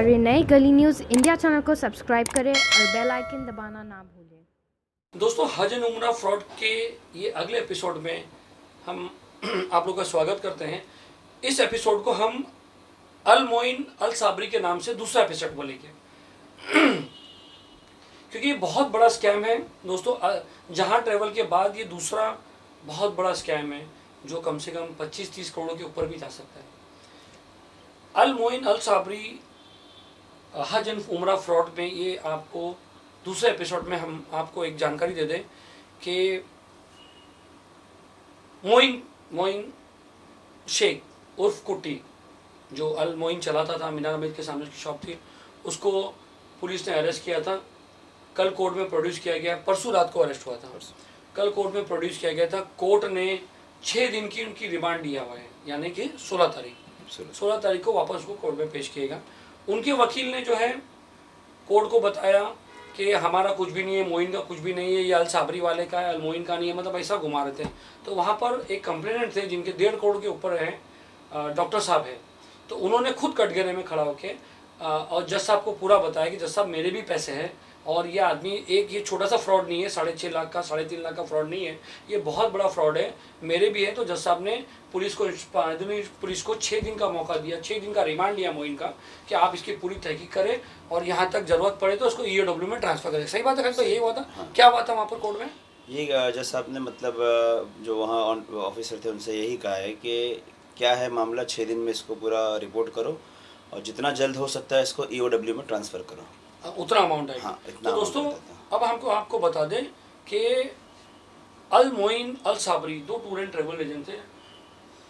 हमारे नए गली न्यूज़ इंडिया चैनल को सब्सक्राइब करें और बेल आइकन दबाना ना भूलें। दोस्तों, हज एंड उम्रा फ्रॉड के ये अगले एपिसोड में हम आप लोग का स्वागत करते हैं। इस एपिसोड को हम अल मोइन अल साबरी के नाम से दूसरा एपिसोड बोलेंगे क्योंकि ये बहुत बड़ा स्कैम है दोस्तों। जहां ट्रैवल के बाद ये दूसरा बहुत बड़ा स्कैम है जो कम से कम 25-30 करोड़ के ऊपर भी जा सकता है। अल मोइन अल साबरी हज एंड उम्रा फ्रॉड में ये आपको दूसरे एपिसोड में हम आपको एक जानकारी दे दें कि मोइन शेख उर्फ कुट्टी जो अल मोइन चलाता था, मीनार अमीद के सामने उसकी शॉप थी, उसको पुलिस ने अरेस्ट किया था। कल कोर्ट में प्रोड्यूस किया गया, परसों रात को अरेस्ट हुआ था, कल कोर्ट में प्रोड्यूस किया गया था। कोर्ट ने 6 दिन की उनकी रिमांड दिया हुआ है, यानी कि 16 तारीख को वापस को कोर्ट में पेश किएगा। उनके वकील ने जो है कोर्ट को बताया कि हमारा कुछ भी नहीं है, मोइन का कुछ भी नहीं है, ये अल साबरी वाले का है, अल मोइन का नहीं है, मतलब ऐसा घुमा रहे थे। तो वहाँ पर एक कंप्लेनेंट थे जिनके 1.5 करोड़ के ऊपर है, डॉक्टर साहब है, तो उन्होंने खुद कटघरे में खड़ा होकर और जज साहब को पूरा बताया कि जज साहब मेरे भी पैसे हैं और ये आदमी ये छोटा सा फ्रॉड नहीं है, 6.5 लाख का 3.5 लाख का फ्रॉड नहीं है, ये बहुत बड़ा फ्रॉड है, मेरे भी है। तो जज साहब ने पुलिस को 6 दिन का मौका दिया, 6 दिन का रिमांड दिया मोइन का कि आप इसकी पूरी तहकीक करें और यहाँ तक जरूरत पड़े तो उसको EOW में ट्रांसफर करें। सही बात है, तो यही हुआ था। हाँ। क्या हुआ था वहाँ पर कोर्ट में? ये जज साहब ने मतलब जो वहाँ ऑफिसर थे उनसे यही कहा है कि क्या है मामला, 6 दिन में इसको पूरा रिपोर्ट करो और जितना जल्द हो सकता है इसको EOW में ट्रांसफ़र करो, उतना अमाउंट है। हाँ, तो दोस्तों अब आपको बता दें कि Al Moin Al Sabri 2 tour and travel agent थे।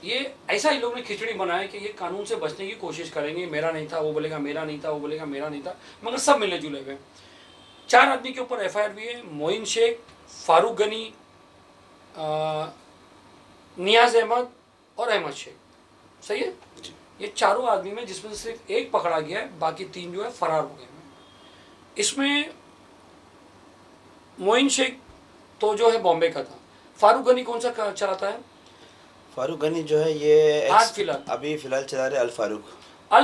ये ऐसा ही लोग ने खिचड़ी बनाया कि ये कानून से बचने की कोशिश करेंगे, मेरा नहीं था, वो बोलेगा मेरा नहीं था, वो बोलेगा मेरा नहीं था, मगर सब मिले जुले हुए। 4 आदमी के ऊपर FIR भी है, मोइन शेख, फारूक गनी, नियाज अहमद और अहमद शेख। सही है, ये चारों आदमी में जिसमें से सिर्फ एक पकड़ा गया है, बाकी 3 जो है फरार हो गए। इसमें मोइन शेख तो जो है बॉम्बे का था। फारूक गनी कौन सा चलाता है? फारूक गनी जो है ये आज फिलहाल चला रहे अल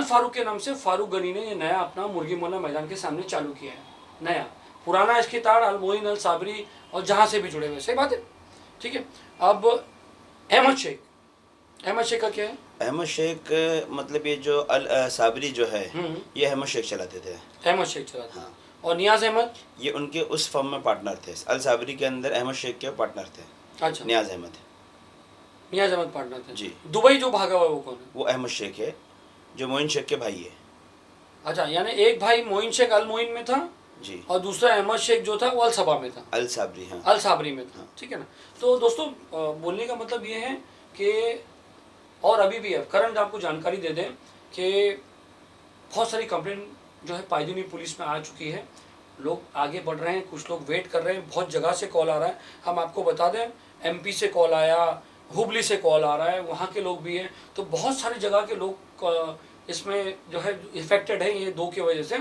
फारूक के नाम से फारूक गनी ने ये नया अपना मुर्गी मोला मैदान के सामने चालू किया है। नया पुराना इसके तार अल मोइन अल साबरी और जहाँ से भी जुड़े हुए। सही बात है, ठीक है। अब अहमद शेख का क्या है? अहमद शेख मतलब ये जो अल साबरी जो है ये अहमद शेख चलाते थे। हाँ। और नियाज अहमद ये उनके उस फर्म में पार्टनर थे। अल साबरी के अंदर अहमद शेख के पार्टनर थे। अच्छा, नियाज अहमद पार्टनर थे जी। दुबई जो भागा हुआ वो कौन है? वो अहमद शेख है जो मोइन शेख के भाई है। अच्छा, यानी एक भाई मोइन शेख अल मोइन में था जी, और दूसरा अहमद शेख जो था वो अल सबा में था, अल साबरी। हाँ, अल साबरी में था। ठीक है ना। तो दोस्तों बोलने का मतलब ये है कि और अभी भी है करंट आपको जानकारी दे दें कि बहुत सारी कंप्लेंट जो है पायदुनी पुलिस में आ चुकी है। लोग आगे बढ़ रहे हैं, कुछ लोग वेट कर रहे हैं, बहुत जगह से कॉल आ रहा है। हम आपको बता दें MP से कॉल आया, हुबली से कॉल आ रहा है, वहाँ के लोग भी हैं। तो बहुत सारी जगह के लोग इसमें जो है इफेक्टेड है ये 2 की वजह से।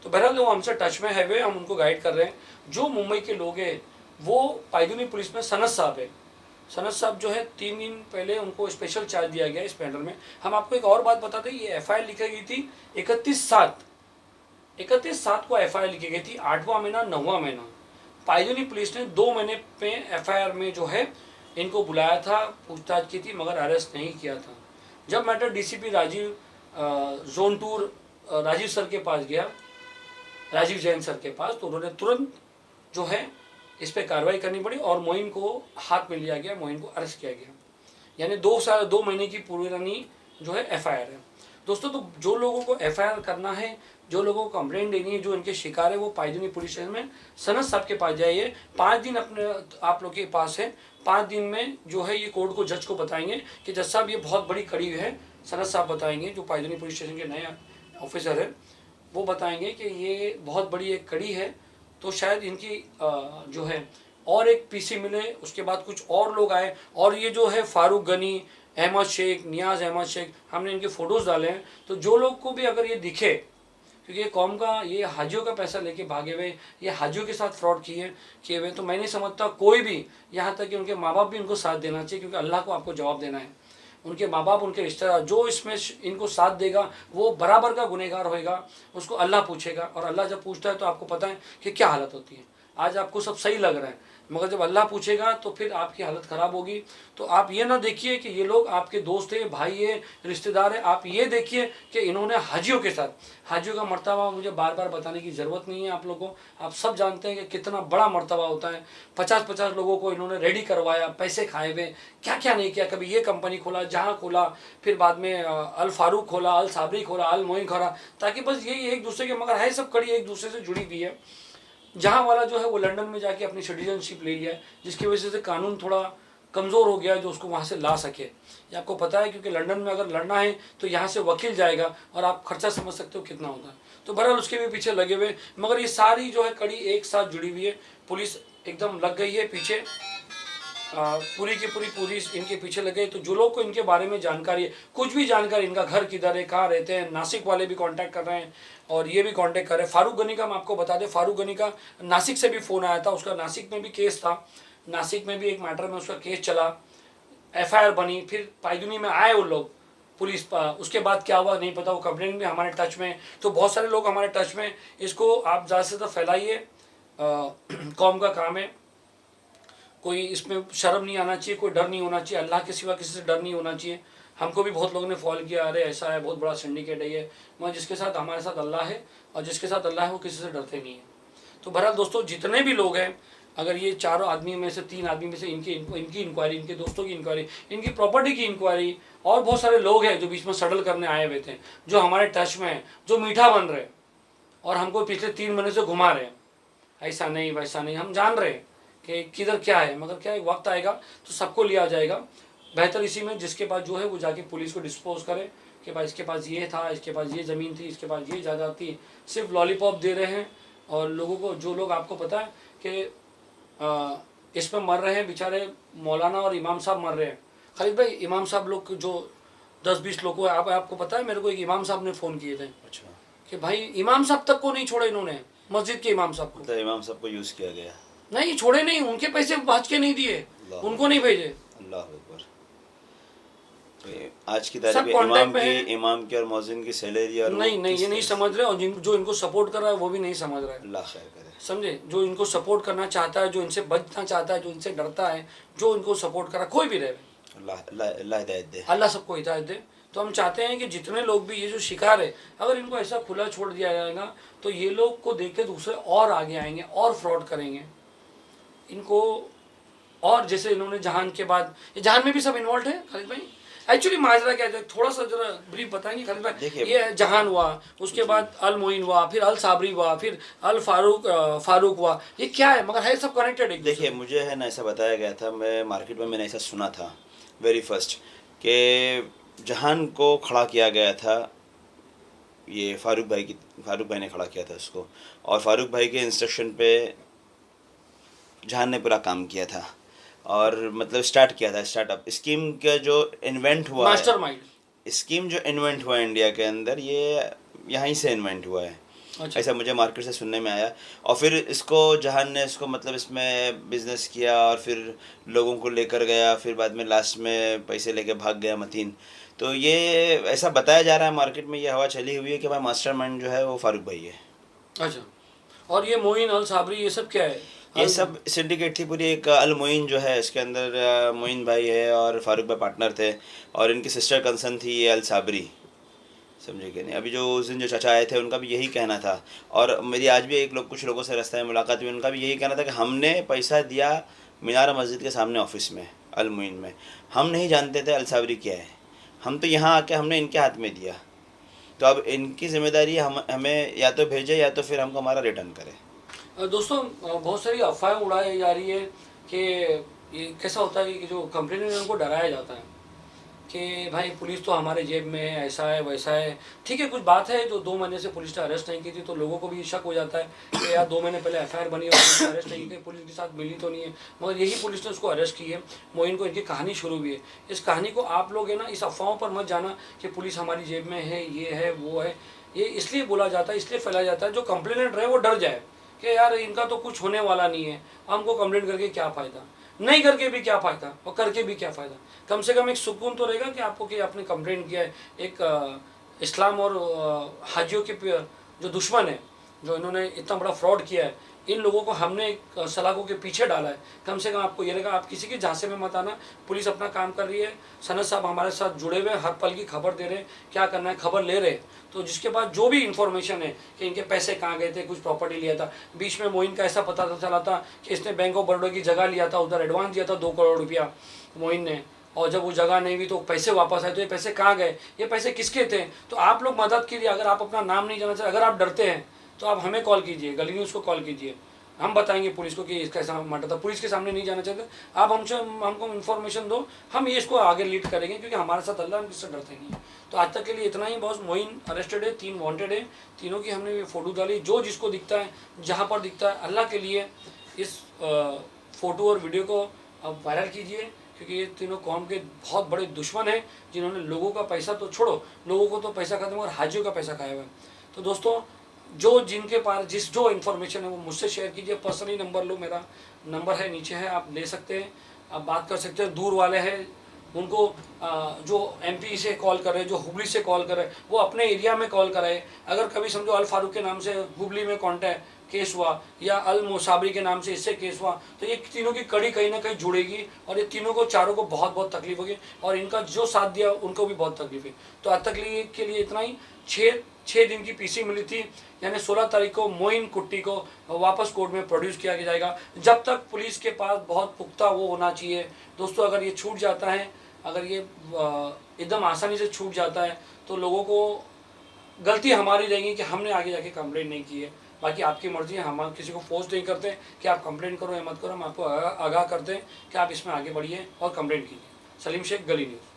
तो बहरहाल वो हमसे टच में है, वे हम उनको गाइड कर रहे हैं। जो मुंबई के लोग हैं वो पायदुनी पुलिस में सनत साहब है। सनत साहब जो है 3 दिन पहले उनको स्पेशल चार्ज दिया गया इस मैटर में। हम आपको एक और बात बता दें, ये FIR लिखी गई थी 31/7 को FIR लिखी गई थी, 8वां महीना 9वां महीना। पायदुनी पुलिस ने 2 महीने में FIR में जो है इनको बुलाया था, पूछताछ की थी, मगर अरेस्ट नहीं किया था। जब matter DCP Rajiv zone 2 Rajiv sir के पास गया, राजीव जैन सर के पास, तो उन्होंने तुरंत जो है इस पर कार्रवाई करनी पड़ी और मोइन को हाथ में लिया गया, मोइन को अरेस्ट किया गया। यानी 2 महीने की पुरानी जो है FIR है दोस्तों। तो जो लोगों को FIR करना है, जो लोगों को कंप्लेंट देनी है, जो इनके शिकार है, वो पायदुनी पुलिस स्टेशन में सनत साहब के पास जाइए। 5 दिन अपने आप लोग के पास है। 5 दिन में जो है ये कोर्ट को, जज को बताएंगे कि जज साहब ये बहुत बड़ी कड़ी है। सनत साहब बताएंगे, जो पायदुनी पुलिस स्टेशन के नए ऑफिसर है, वो बताएंगे कि ये बहुत बड़ी एक कड़ी है। तो शायद इनकी जो है और एक PC मिले, उसके बाद कुछ और लोग आए। और ये जो है फारूक गनी, अहमद शेख, नियाज अहमद शेख, हमने इनके फ़ोटोज़ डाले हैं। तो जो लोग को भी अगर ये दिखे, क्योंकि ये कौम का, ये हाजियों का पैसा लेके भागे हुए, ये हाजियों के साथ फ्रॉड किए हुए, तो मैं नहीं समझता कोई भी, यहाँ तक कि उनके माँ बाप भी उनको साथ देना चाहिए, क्योंकि अल्लाह को आपको जवाब देना है। उनके माँ बाप, उनके रिश्तेदार, जो इसमें इनको साथ देगा वो बराबर का गुनहगार होएगा, उसको अल्लाह पूछेगा। और अल्लाह जब पूछता है तो आपको पता है कि क्या हालत होती है। आज आपको सब सही लग रहा है, मगर जब अल्लाह पूछेगा तो फिर आपकी हालत ख़राब होगी। तो आप ये ना देखिए कि ये लोग आपके दोस्त है, भाई है, रिश्तेदार है। आप ये देखिए कि इन्होंने हाजियों के साथ, हाजियों का मर्तबा मुझे बार बार बताने की ज़रूरत नहीं है आप लोगों को, आप सब जानते हैं कि कितना बड़ा मर्तबा होता है। 50-50 लोगों को इन्होंने रेडी करवाया, पैसे खाए हुए, क्या क्या नहीं किया। कभी ये कंपनी खोला, जहाँ खोला, फिर बाद में अल फारूक खोला, अल साबरी खोला, अल मोइन खोला, ताकि बस यही एक दूसरे के, मगर है सब कड़ी एक दूसरे से जुड़ी हुई है। जहाँ वाला जो है वो लंदन में जाके अपनी सिटीजनशिप ले लिया है, जिसकी वजह से कानून थोड़ा कमज़ोर हो गया है जो उसको वहाँ से ला सके। ये आपको पता है, क्योंकि लंदन में अगर लड़ना है तो यहाँ से वकील जाएगा, और आप खर्चा समझ सकते हो कितना होता है। तो बहरहाल उसके भी पीछे लगे हुए, मगर ये सारी जो है कड़ी एक साथ जुड़ी हुई है। पुलिस एकदम लग गई है पीछे, पूरी की पूरी इनके पीछे लगे। तो जो लोग को इनके बारे में जानकारी है, कुछ भी जानकारी, इनका घर किधर है, कहाँ रहते हैं, नासिक वाले भी कांटेक्ट कर रहे हैं और ये भी कांटेक्ट कर रहे हैं। फारूक गनी का हम आपको बता दें, फारूक गनी का नासिक से भी फ़ोन आया था, उसका नासिक में भी केस था, नासिक में भी एक मैटर में उसका केस चला, FIR बनी, फिर पायदुनी में आए वो लोग पुलिस पर। उसके बाद क्या हुआ नहीं पता, वो कंप्लेंट भी हमारे टच में। तो बहुत सारे लोग हमारे टच में, इसको आप ज़्यादा से ज़्यादा फैलाइए, कौम का काम है। कोई इसमें शर्म नहीं आना चाहिए, कोई डर नहीं होना चाहिए, अल्लाह के सिवा किसी से डर नहीं होना चाहिए। हमको भी बहुत लोगों ने फॉल किया, अरे ऐसा है, बहुत बड़ा सिंडिकेट है ये, मगर जिसके साथ हमारे साथ अल्लाह है और जिसके साथ अल्लाह है वो किसी से डरते नहीं है। तो बहरहाल दोस्तों, जितने भी लोग हैं, अगर ये 4 आदमी में से 3 आदमी में से इनकी इंक्वायरी, इनके दोस्तों की इंक्वायरी, इनकी प्रॉपर्टी की इंक्वायरी, और बहुत सारे लोग हैं जो बीच में सडल करने आए हुए थे, जो हमारे टच में हैं, जो मीठा बन रहे और हमको पिछले 3 महीने से घुमा रहे हैं, ऐसा नहीं वैसा नहीं। हम जान रहे हैं कि किधर क्या है, मगर क्या एक वक्त आएगा तो सबको लिया जाएगा। बेहतर इसी में जिसके पास जो है वो जाके पुलिस को डिस्पोज करे कि भाई इसके पास ये था, इसके पास ये ज़मीन थी, इसके पास ये जायदाद थी। सिर्फ लॉलीपॉप दे रहे हैं और लोगों को, जो लोग आपको पता है कि इसमें मर रहे हैं बेचारे, मौलाना और इमाम साहब मर रहे हैं। खालिद भाई, इमाम साहब लोग जो 10-20 लोग को आपको पता है, मेरे को एक इमाम साहब ने फ़ोन किए थे। अच्छा, कि भाई इमाम साहब तक को नहीं छोड़े इन्होंने, मस्जिद के इमाम साहब को। तो इमाम साहब को यूज़ किया गया, नहीं छोड़े, नहीं, उनके पैसे भाज के नहीं दिए, उनको नहीं भेजे। अल्लाह अकबर। आज की तारीख इमाम की और मौजिन की सैलरी और नहीं ये नहीं समझ रहे, और जो इनको सपोर्ट कर रहा है वो भी नहीं समझ रहा है। अल्लाह खैर करे, समझे, जो इनको सपोर्ट करना चाहता है, जो इनसे बचना चाहता है, जो इनसे डरता है, जो इनको सपोर्ट कर रहा है, कोई भी रहे, अल्लाह हिदायत दे, अल्लाह सबको हिदायत दे। तो हम चाहते हैं कि जितने लोग भी ये जो शिकार है, अगर इनको ऐसा खुला छोड़ दिया जाएगा तो ये लोग को देख के दूसरे और आगे आएंगे और फ्रॉड करेंगे इनको। और जैसे इन्होंने जहान के बाद, ये जहान में भी सब इन्वॉल्व है खालिद भाई। एक्चुअली माजरा क्या है, थोड़ा सा जरा ब्रीफ बताएंगे खालिद भाई। ये जहान हुआ, उसके बाद अल मोइन हुआ, फिर अल साबरी हुआ, फिर अल फारूक हुआ, ये क्या है, मगर है सब कनेक्टेड है। देखिए, मुझे है ना ऐसा बताया गया था, मैं मार्केट में मैंने ऐसा सुना था वेरी फर्स्ट, कि जहान को खड़ा किया गया था, ये फारूक भाई ने खड़ा किया था उसको, और फारूक भाई के इंस्ट्रक्शन पे जहान ने पूरा काम किया था, और मतलब स्टार्ट किया था, स्टार्टअप स्कीम का जो इन्वेंट हुआ, मास्टरमाइंड स्कीम जो इन्वेंट हुआ इंडिया के अंदर, ये यहीं से इन्वेंट हुआ है। अच्छा। ऐसा मुझे मार्केट से सुनने में आया। और फिर इसको जहान ने इसको मतलब इसमें बिजनेस किया और फिर लोगों को लेकर गया, फिर बाद में लास्ट में पैसे लेके भाग गया मतीन। तो ये ऐसा बताया जा रहा है मार्केट में, ये हवा चली हुई है कि भाई मास्टरमाइंड जो है वो फारूक भाई है। अच्छा, और ये मोइन अल साबरी ये सब क्या है? ये सब सिंडिकेट थी पूरी। एक अल मोइन जो है, इसके अंदर मोइन भाई है और फारूक भाई पार्टनर थे, और इनकी सिस्टर कंसर्न थी ये अल साबरी, समझे कि नहीं। अभी जो उस दिन जो चाचा आए थे उनका भी यही कहना था, और मेरी आज भी कुछ लोगों से रास्ते में मुलाकात हुई, उनका भी यही कहना था कि हमने पैसा दिया मीनार मस्जिद के सामने ऑफिस में अल मोइन में, हम नहीं जानते थे अल साबरी क्या है, हम तो यहाँ आके हमने इनके हाथ में दिया। तो अब इनकी जिम्मेदारी हमें या तो भेजे या तो फिर हमको हमारा रिटर्न करे। दोस्तों, बहुत सारी अफवाहें उड़ाई जा रही है कि ये कैसा होता है कि जो कंप्लेनेंट है उनको डराया जाता है कि भाई पुलिस तो हमारे जेब में है, ऐसा है वैसा है। ठीक है, कुछ बात है, जो 2 महीने से पुलिस ने अरेस्ट नहीं की थी तो लोगों को भी शक हो जाता है कि यार 2 महीने पहले FIR बनी और पुलिस ने अरेस्ट नहीं की, पुलिस के साथ मिली तो नहीं है, मगर यही पुलिस ने उसको अरेस्ट की है। मोइन को इनकी कहानी शुरू हुई है। इस कहानी को आप लोग है ना, इस अफवाहों पर मत जाना कि पुलिस हमारी जेब में है, ये है वो है। ये इसलिए बोला जाता है, इसलिए फैलाया जाता है जो कंप्लेनेंट रहे वो डर जाए कि यार इनका तो कुछ होने वाला नहीं है, हमको कंप्लेंट करके क्या फ़ायदा। नहीं करके भी क्या फ़ायदा और करके भी क्या फ़ायदा। कम से कम एक सुकून तो रहेगा कि आपको कि आपने कंप्लेंट किया है। एक इस्लाम और हाजियों के जो दुश्मन है, जो इन्होंने इतना बड़ा फ्रॉड किया है, इन लोगों को हमने एक सलाखों के पीछे डाला है। कम से कम आपको ये रहेगा, आप किसी के झांसे में मत आना। पुलिस अपना काम कर रही है, सनद साहब हमारे साथ जुड़े हुए, हर पल की खबर दे रहे हैं, क्या करना है खबर ले रहे हैं। तो जिसके बाद जो भी इन्फॉर्मेशन है कि इनके पैसे कहाँ गए थे, कुछ प्रॉपर्टी लिया था, बीच में मोइन का ऐसा पता चला था कि इसने बैंक ऑफ बड़ौदा की जगह लिया था, उधर एडवांस दिया था 2 करोड़ रुपया मोइन ने, और जब वो जगह नहीं हुई तो पैसे वापस आए। तो ये पैसे कहाँ गए, ये पैसे किसके थे? तो आप लोग मदद कीजिए। अगर आप अपना नाम नहीं जानना चाहते, अगर आप डरते हैं तो आप हमें कॉल कीजिए, गली न्यूज़ को कॉल कीजिए, हम बताएंगे पुलिस को कि इसका ऐसा मैटर था। पुलिस के सामने नहीं जाना चाहते, आप हमको इन्फॉर्मेशन दो, हम ये इसको आगे लीड करेंगे, क्योंकि हमारे साथ अल्लाह, हम किससे डरते नहीं है। तो आज तक के लिए इतना ही बॉस। मोइन अरेस्टेड है, 3 वांटेड है, तीनों की हमने ये फ़ोटो डाली। जो जिसको दिखता है, जहाँ पर दिखता है, अल्लाह के लिए इस फ़ोटो और वीडियो को आप वायरल कीजिए, क्योंकि ये तीनों कौम के बहुत बड़े दुश्मन हैं, जिन्होंने लोगों का पैसा तो छोड़ो, लोगों को तो पैसा खत्म और हाजियों का पैसा खाया हुआ है। तो दोस्तों, जो जिनके पास जो इन्फॉर्मेशन है वो मुझसे शेयर कीजिए। पर्सनली नंबर लो, मेरा नंबर है नीचे है, आप ले सकते हैं, आप बात कर सकते हैं। दूर वाले हैं उनको जो MP से कॉल करे, जो हुबली से कॉल करे, वो अपने एरिया में कॉल कराए। अगर कभी समझो अल फारूक के नाम से हुबली में कॉन्टैक्ट केस हुआ, या अल मोसाबरी के नाम से इससे केस हुआ, तो ये तीनों की कड़ी कहीं ना कहीं जुड़ेगी, और ये तीनों को, चारों को बहुत बहुत तकलीफ होगी, और इनका जो साथ दिया उनको भी बहुत तकलीफ है। तो आज तक के लिए इतना ही। 6 दिन की PC मिली थी, यानी 16 तारीख को मोइन कुट्टी को वापस कोर्ट में प्रोड्यूस किया जाएगा। जब तक पुलिस के पास बहुत पुख्ता वो होना चाहिए दोस्तों। अगर ये छूट जाता है, अगर ये एकदम आसानी से छूट जाता है, तो लोगों को गलती हमारी रहेगी कि हमने आगे जाके कंप्लेंट नहीं की है। बाकी आपकी मर्जी है, हम किसी को फोर्स नहीं करते कि आप कंप्लेंट करो या मत करो। हम आपको आगाह करते हैं कि आप इसमें आगे बढ़िए और कंप्लेंट कीजिए। सलीम शेख, गली न्यूज़।